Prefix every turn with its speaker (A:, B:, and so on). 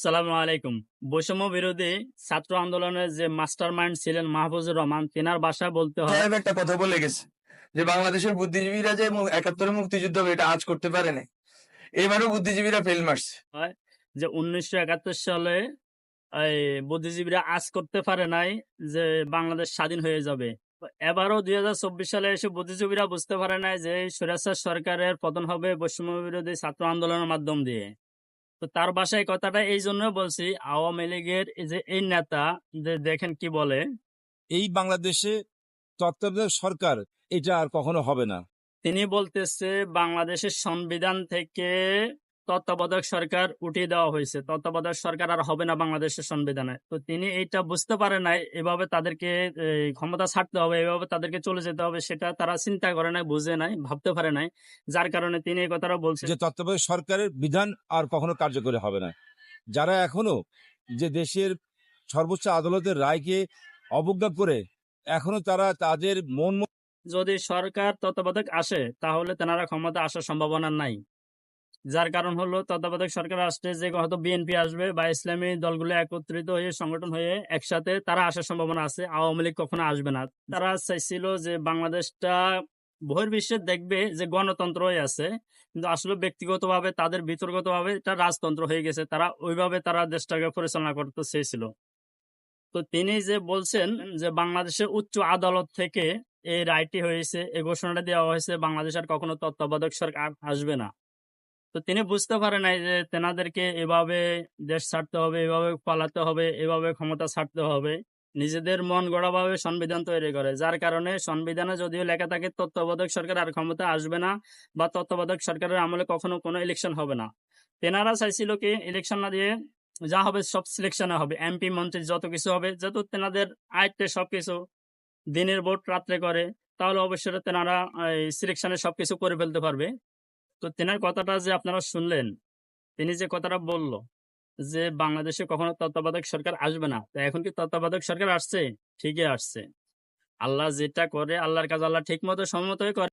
A: সালামু আলাইকুম। বৈষম্য বিরোধী ছাত্র আন্দোলনের যে মাস্টার মাইন্ড ছিলেন মাহফুজুর রহমান, তেনার ভাষায় বলতে হয়
B: সাহেব একটা কথা বলে গেছে যে বাংলাদেশের বুদ্ধিজীবীরা যে ৭১ মুক্তিযুদ্ধ হবে এটা আজ করতে পারে না। এবারও বুদ্ধিজীবীরা ফেল মারছে।
A: যে ১৯৭১ সালে এই বুদ্ধিজীবীরা আজ করতে পারে নাই যে বাংলাদেশ স্বাধীন হয়ে যাবে। এবারও ২০২৪ সালে এসে বুদ্ধিজীবীরা বুঝতে পারে নাই যে স্বৈরাচার সরকারের পতন হবে বৈষম্য বিরোধী ছাত্র আন্দোলনের মাধ্যম দিয়ে। তো তার ভাষায় কথাটা এই জন্য বলছি, আওয়ামী লীগের এই নেতা যে দেখেন কি বলে,
C: এই বাংলাদেশে তত্ত্বাবধায়ক সরকার এটা আর কখনো হবে না।
A: তিনি বলতেছে বাংলাদেশের সংবিধান থেকে তত্ত্বাবধায়ক সরকার উঠিয়ে দেওয়া হয়েছে, তত্ত্বাবধায়ক সরকার আর হবে না বাংলাদেশের সংবিধানে। তো তিনি এইটা বুঝতে পারে নাই, এভাবে তাদেরকে ক্ষমতা ছাড়তে হবে, এভাবে তাদেরকে চলে যেতে হবে, সেটা তারা চিন্তা করে নাই, বুঝে নাই, ভাবতে পারে নাই, যার কারণে তিনি এই কথাটা বলছেন
C: যে তত্ত্বাবধায়ক সরকারের বিধান আর কখনো কার্যকরী হবে না। যারা এখনো যে দেশের সর্বোচ্চ আদালতের রায়কে অবজ্ঞা করে এখনো তারা তাদের মন
A: যদি সরকার তত্ত্বাবধায়ক আসে তাহলে তেনারা ক্ষমতা আসার সম্ভাবনা নাই। যার কারণ হলো তত্ত্বাবধায়ক সরকার আসলে যে হয়তো বিএনপি আসবে বা ইসলামী দলগুলো একত্রিত হয়ে সংগঠন হয়ে একসাথে তারা আসার সম্ভাবনা আছে, আওয়ামী লীগ কখনো আসবে না। তারা চাইছিল যে বাংলাদেশটা বহির্বিশ্বে দেখবে যে গণতন্ত্রই আছে, কিন্তু আসলে ব্যক্তিগতভাবে তাদের বিতর্কতভাবে এটা রাজতন্ত্র হয়ে গেছে, তারা ওইভাবে তারা দেশটাকে পরিচালনা করতে চেয়েছিল। তো তিনি যে বলছেন যে বাংলাদেশের উচ্চ আদালত থেকে এই রায়টি হয়েছে, এই ঘোষণাটা দেওয়া হয়েছে, বাংলাদেশ আর কখনো তত্ত্বাবধায়ক সরকার আসবে না। তো তিনি বুঝতে পারে নাই যে তেনাদেরকে এভাবে দেশ ছাড়তে হবে, এভাবে পালাতে হবে, এভাবে ক্ষমতা ছাড়তে হবে, নিজেদের মন গড়াভাবে সংবিধান তৈরি করে। যার কারণে সংবিধানে যদিও লেখা থাকে তত্ত্বাবধায়ক সরকার আর ক্ষমতা আসবে না বা তত্ত্বাবধায়ক সরকারের আমলে কখনো কোনো ইলেকশন হবে না। তেনারা চাইছিল কি ইলেকশন না দিয়ে যা হবে সব সিলেকশনে হবে, এমপি মন্ত্রী যত কিছু হবে, যেহেতু তেনাদের আয়ত্তে সবকিছু, দিনের ভোট রাত্রে করে, তাহলে অবশ্যই তেনারা সিলেকশনে সবকিছু করে ফেলতে পারবে। তো তেনার কথাটা যে আপনারা শুনলেন, তিনি যে কথাটা বলল যে বাংলাদেশে কখনো তত্ত্বাবধায়ক সরকার আসবে না, তো এখন কি তত্ত্বাবধায়ক সরকার আসছে? ঠিকই আসছে। আল্লাহ যেটা করে, আল্লাহর কাজ আল্লাহ ঠিক মতো সময় মতোই করে।